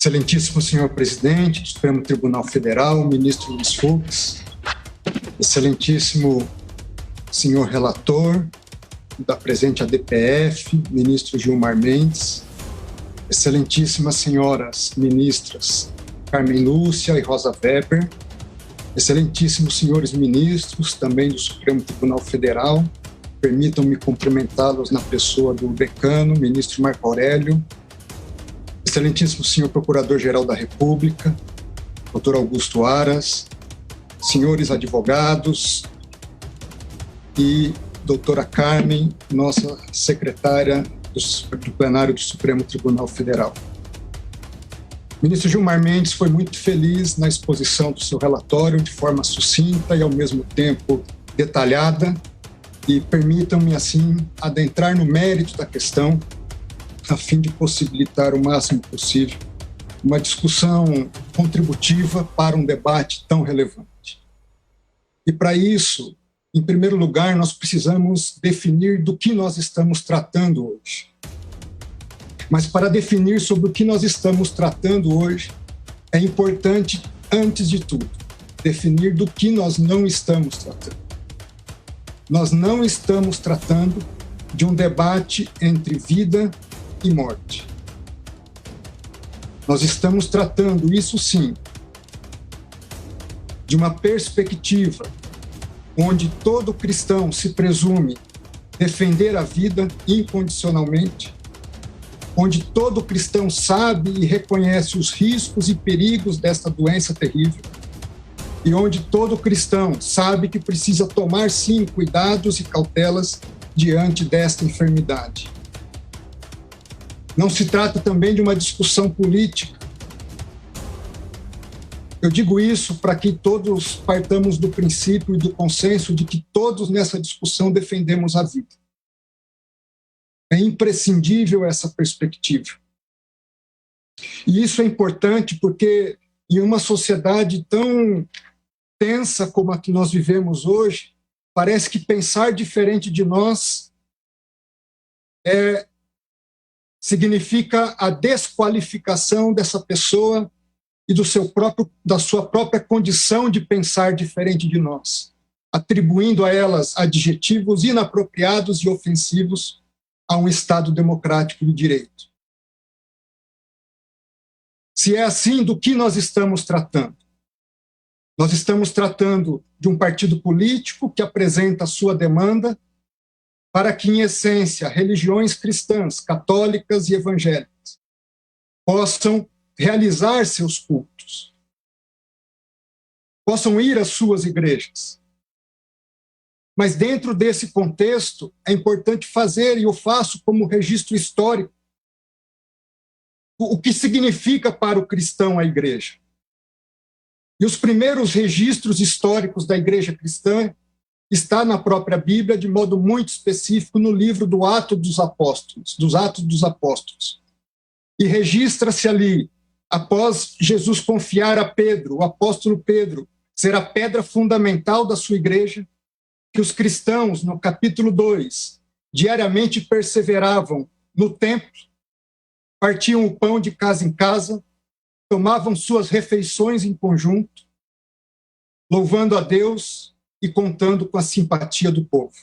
Excelentíssimo senhor presidente do Supremo Tribunal Federal, ministro Luiz Fux, excelentíssimo senhor relator da presente ADPF, ministro Gilmar Mendes, excelentíssimas senhoras ministras Carmen Lúcia e Rosa Weber, excelentíssimos senhores ministros também do Supremo Tribunal Federal, permitam-me cumprimentá-los na pessoa do decano, ministro Marco Aurélio, excelentíssimo senhor Procurador-Geral da República, doutor Augusto Aras, senhores advogados e doutora Carmen, nossa secretária do plenário do Supremo Tribunal Federal. O ministro Gilmar Mendes foi muito feliz na exposição do seu relatório, de forma sucinta e, ao mesmo tempo, detalhada, e permitam-me, assim, adentrar no mérito da questão, a fim de possibilitar o máximo possível uma discussão contributiva para um debate tão relevante. E, para isso, em primeiro lugar, nós precisamos definir do que nós estamos tratando hoje. Mas para definir sobre o que nós estamos tratando hoje, é importante, antes de tudo, definir do que nós não estamos tratando. Nós não estamos tratando de um debate entre vida e morte. Nós estamos tratando, isso sim, de uma perspectiva onde todo cristão se presume defender a vida incondicionalmente, onde todo cristão sabe e reconhece os riscos e perigos desta doença terrível, e onde todo cristão sabe que precisa tomar, sim, cuidados e cautelas diante desta enfermidade. Não se trata também de uma discussão política. Eu digo isso para que todos partamos do princípio e do consenso de que todos nessa discussão defendemos a vida. É imprescindível essa perspectiva. E isso é importante porque, em uma sociedade tão tensa como a que nós vivemos hoje, parece que pensar diferente de nós significa a desqualificação dessa pessoa e da sua própria condição de pensar diferente de nós, atribuindo a elas adjetivos inapropriados e ofensivos a um Estado democrático de direito. Se é assim, do que nós estamos tratando? Nós estamos tratando de um partido político que apresenta a sua demanda para que, em essência, religiões cristãs, católicas e evangélicas possam realizar seus cultos, possam ir às suas igrejas. Mas, dentro desse contexto, é importante fazer, e eu faço como registro histórico, o que significa para o cristão a igreja. E os primeiros registros históricos da igreja cristã está na própria Bíblia, de modo muito específico, no livro dos Atos dos Apóstolos. E registra-se ali, após Jesus confiar a Pedro, o apóstolo Pedro, ser a pedra fundamental da sua igreja, que os cristãos, no capítulo 2, diariamente perseveravam no templo, partiam o pão de casa em casa, tomavam suas refeições em conjunto, louvando a Deus e contando com a simpatia do povo.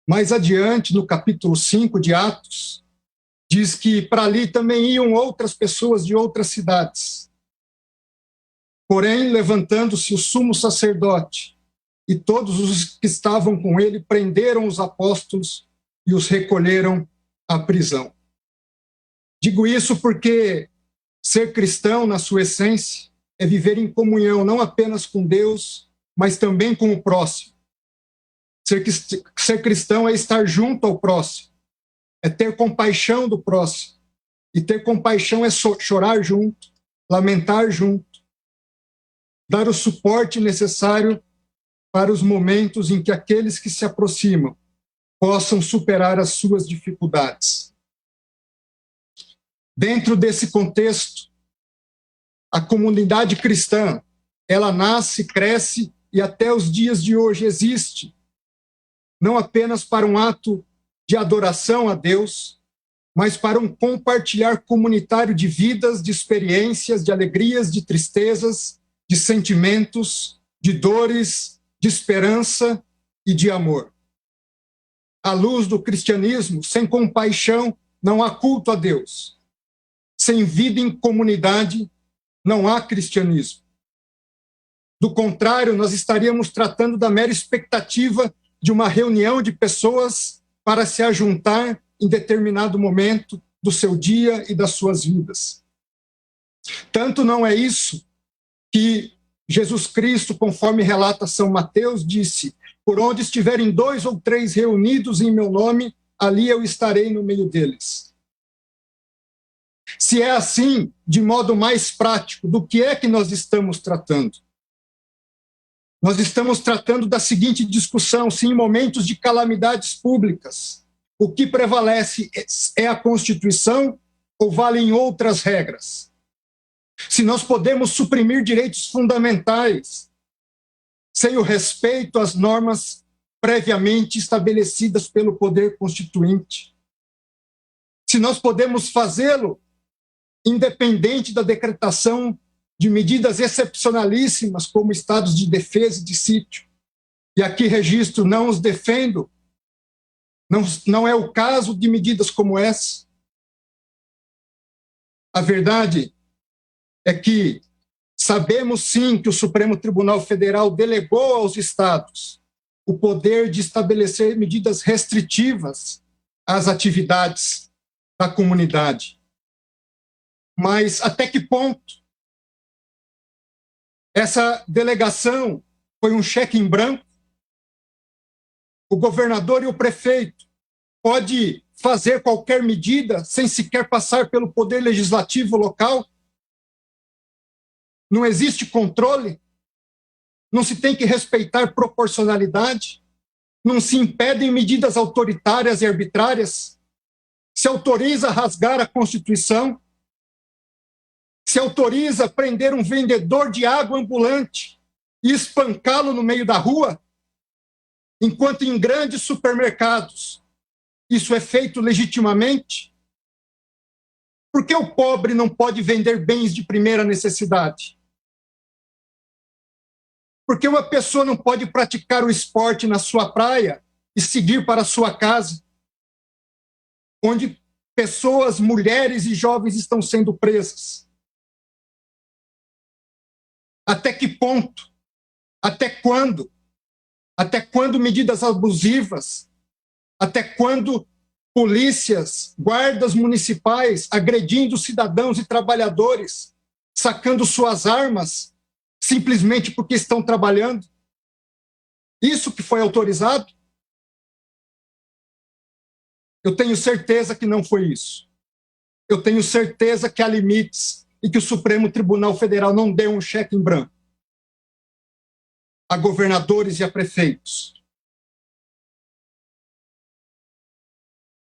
Mais adiante, no capítulo 5 de Atos, diz que para ali também iam outras pessoas de outras cidades. Porém, levantando-se o sumo sacerdote e todos os que estavam com ele, prenderam os apóstolos e os recolheram à prisão. Digo isso porque ser cristão, na sua essência, é viver em comunhão não apenas com Deus, mas também com o próximo. Ser cristão é estar junto ao próximo, é ter compaixão do próximo. E ter compaixão é chorar junto, lamentar junto, dar o suporte necessário para os momentos em que aqueles que se aproximam possam superar as suas dificuldades. Dentro desse contexto, a comunidade cristã, ela nasce, cresce e até os dias de hoje existe, não apenas para um ato de adoração a Deus, mas para um compartilhar comunitário de vidas, de experiências, de alegrias, de tristezas, de sentimentos, de dores, de esperança e de amor. À luz do cristianismo, sem compaixão, não há culto a Deus. Sem vida em comunidade, não há cristianismo. Do contrário, nós estaríamos tratando da mera expectativa de uma reunião de pessoas para se ajuntar em determinado momento do seu dia e das suas vidas. Tanto não é isso que Jesus Cristo, conforme relata São Mateus, disse: por onde estiverem 2 ou 3 reunidos em meu nome, ali eu estarei no meio deles. Se é assim, de modo mais prático, do que é que nós estamos tratando? Nós estamos tratando da seguinte discussão: se em momentos de calamidades públicas o que prevalece é a Constituição ou valem outras regras? Se nós podemos suprimir direitos fundamentais sem o respeito às normas previamente estabelecidas pelo poder constituinte? Se nós podemos fazê-lo independente da decretação de medidas excepcionalíssimas como estados de defesa e de sítio? E aqui registro, não os defendo, não é o caso de medidas como essa. A verdade é que sabemos sim que o Supremo Tribunal Federal delegou aos estados o poder de estabelecer medidas restritivas às atividades da comunidade. Mas até que ponto essa delegação foi um cheque em branco? O governador e o prefeito pode fazer qualquer medida sem sequer passar pelo poder legislativo local? Não existe controle? Não se tem que respeitar proporcionalidade? Não se impedem medidas autoritárias e arbitrárias? Se autoriza a rasgar a Constituição? Se autoriza a prender um vendedor de água ambulante e espancá-lo no meio da rua? Enquanto em grandes supermercados isso é feito legitimamente? Por que o pobre não pode vender bens de primeira necessidade? Por que uma pessoa não pode praticar o esporte na sua praia e seguir para a sua casa, onde pessoas, mulheres e jovens estão sendo presas? Até que ponto? Até quando? Até quando medidas abusivas? Até quando polícias, guardas municipais agredindo cidadãos e trabalhadores, sacando suas armas simplesmente porque estão trabalhando? Isso que foi autorizado? Eu tenho certeza que não foi isso. Eu tenho certeza que há limites e que o Supremo Tribunal Federal não deu um cheque em branco a governadores e a prefeitos.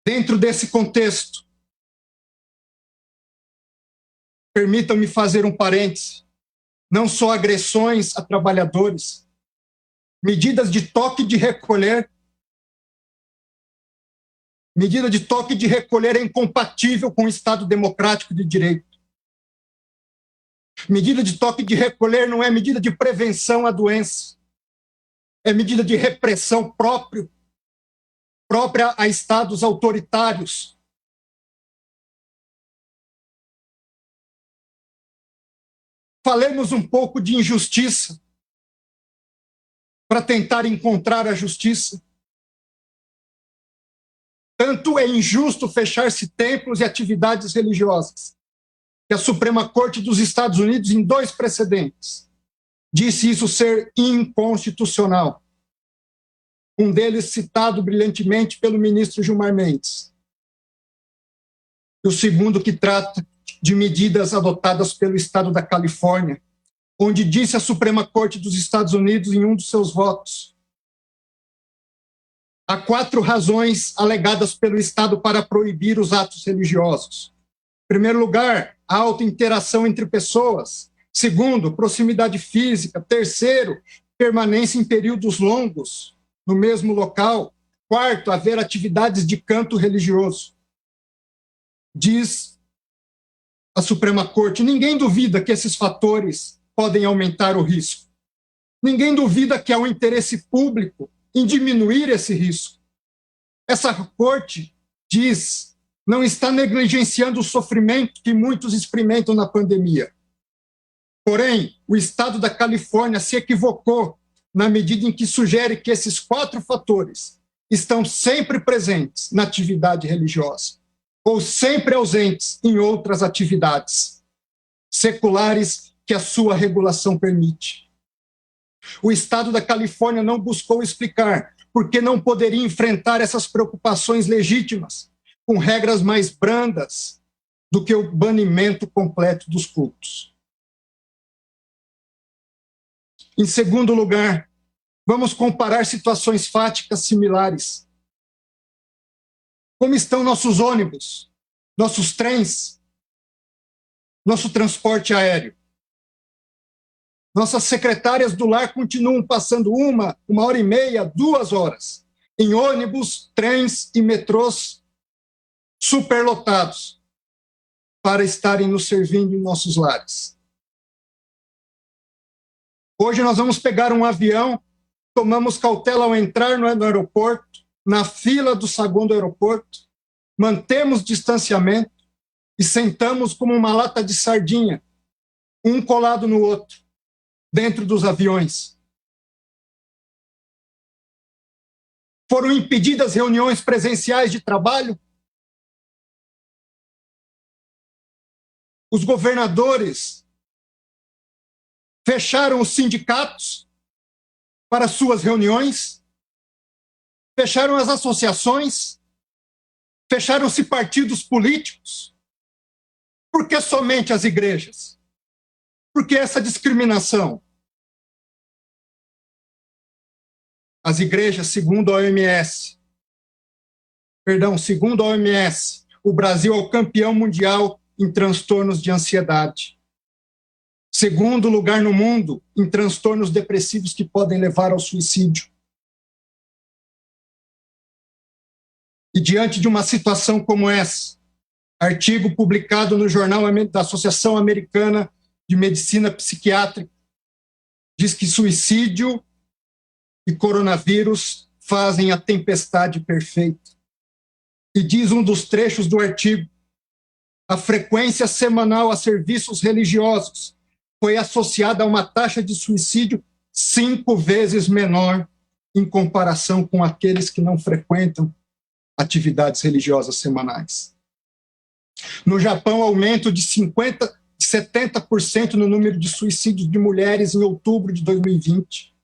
Dentro desse contexto, permitam-me fazer um parêntese: não só agressões a trabalhadores, medidas de toque de recolher. Medida de toque de recolher é incompatível com o Estado democrático de direito. Medida de toque de recolher não é medida de prevenção à doença, é medida de repressão própria a estados autoritários. Falemos um pouco de injustiça para tentar encontrar a justiça. Tanto é injusto fechar-se templos e atividades religiosas, que a Suprema Corte dos Estados Unidos, em 2 precedentes, disse isso ser inconstitucional. Um deles citado brilhantemente pelo ministro Gilmar Mendes. E o segundo que trata de medidas adotadas pelo Estado da Califórnia, onde disse a Suprema Corte dos Estados Unidos, em um dos seus votos: há 4 razões alegadas pelo Estado para proibir os atos religiosos. Em primeiro lugar, a alta interação entre pessoas. Segundo, proximidade física. Terceiro, permanência em períodos longos no mesmo local. Quarto, haver atividades de canto religioso. diz a Suprema Corte, ninguém duvida que esses fatores podem aumentar o risco. Ninguém duvida que há um interesse público em diminuir esse risco. Essa Corte diz, não está negligenciando o sofrimento que muitos experimentam na pandemia. Porém, o Estado da Califórnia se equivocou na medida em que sugere que esses 4 fatores estão sempre presentes na atividade religiosa ou sempre ausentes em outras atividades seculares que a sua regulação permite. O Estado da Califórnia não buscou explicar por que não poderia enfrentar essas preocupações legítimas com regras mais brandas do que o banimento completo dos cultos. Em segundo lugar, vamos comparar situações fáticas similares. Como estão nossos ônibus, nossos trens, nosso transporte aéreo? Nossas secretárias do lar continuam passando 1h30, 2 horas, em ônibus, trens e metrôs superlotados para estarem nos servindo em nossos lares. Hoje nós vamos pegar um avião, tomamos cautela ao entrar no aeroporto, na fila do saguão do aeroporto, mantemos distanciamento e sentamos como uma lata de sardinha, um colado no outro, dentro dos aviões. Foram impedidas reuniões presenciais de trabalho? Os governadores fecharam os sindicatos para suas reuniões, fecharam as associações, fecharam-se partidos políticos. Por que somente as igrejas? Por que essa discriminação? As igrejas, segundo a OMS, o Brasil é o campeão mundial em transtornos de ansiedade. Segundo lugar no mundo em transtornos depressivos que podem levar ao suicídio. E diante de uma situação como essa, artigo publicado no Jornal da Associação Americana de Medicina Psiquiátrica diz que suicídio e coronavírus fazem a tempestade perfeita. E diz um dos trechos do artigo, a frequência semanal a serviços religiosos foi associada a uma taxa de suicídio 5 vezes menor em comparação com aqueles que não frequentam atividades religiosas semanais. No Japão, aumento de 70% no número de suicídios de mulheres em outubro de 2020.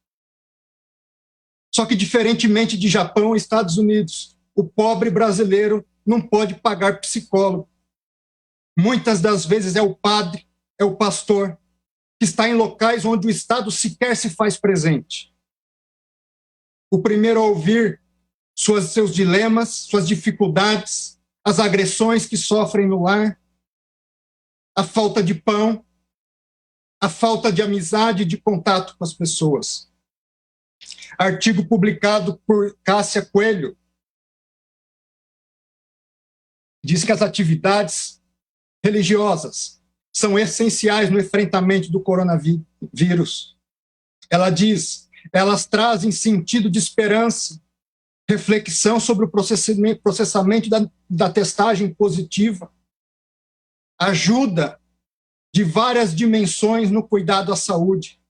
Só que, diferentemente de Japão e Estados Unidos, o pobre brasileiro não pode pagar psicólogo. Muitas das vezes é o padre, é o pastor, que está em locais onde o Estado sequer se faz presente. O primeiro a ouvir seus dilemas, suas dificuldades, as agressões que sofrem no lar, a falta de pão, a falta de amizade e de contato com as pessoas. Artigo publicado por Cássia Coelho diz que as atividades religiosas são essenciais no enfrentamento do coronavírus. Ela diz, elas trazem sentido de esperança, reflexão sobre o processamento da testagem positiva, ajuda de várias dimensões no cuidado à saúde,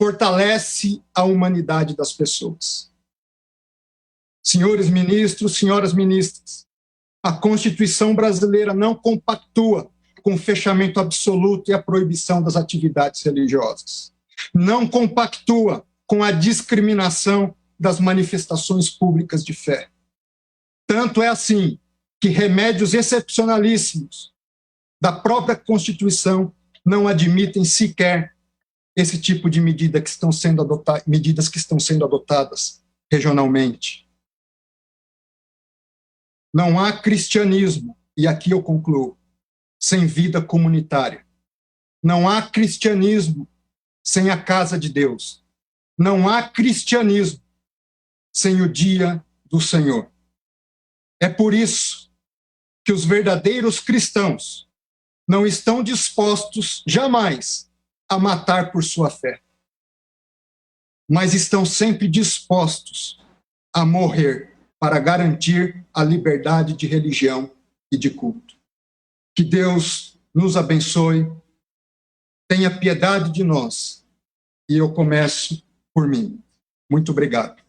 fortalece a humanidade das pessoas. Senhores ministros, senhoras ministras, a Constituição brasileira não compactua com o fechamento absoluto e a proibição das atividades religiosas. Não compactua com a discriminação das manifestações públicas de fé. Tanto é assim que remédios excepcionalíssimos da própria Constituição não admitem sequer esse tipo de medidas que estão sendo adotadas regionalmente. Não há cristianismo, e aqui eu concluo, sem vida comunitária. Não há cristianismo sem a casa de Deus. Não há cristianismo sem o dia do Senhor. É por isso que os verdadeiros cristãos não estão dispostos jamais a matar por sua fé, mas estão sempre dispostos a morrer para garantir a liberdade de religião e de culto. Que Deus nos abençoe, tenha piedade de nós, e eu começo por mim. Muito obrigado.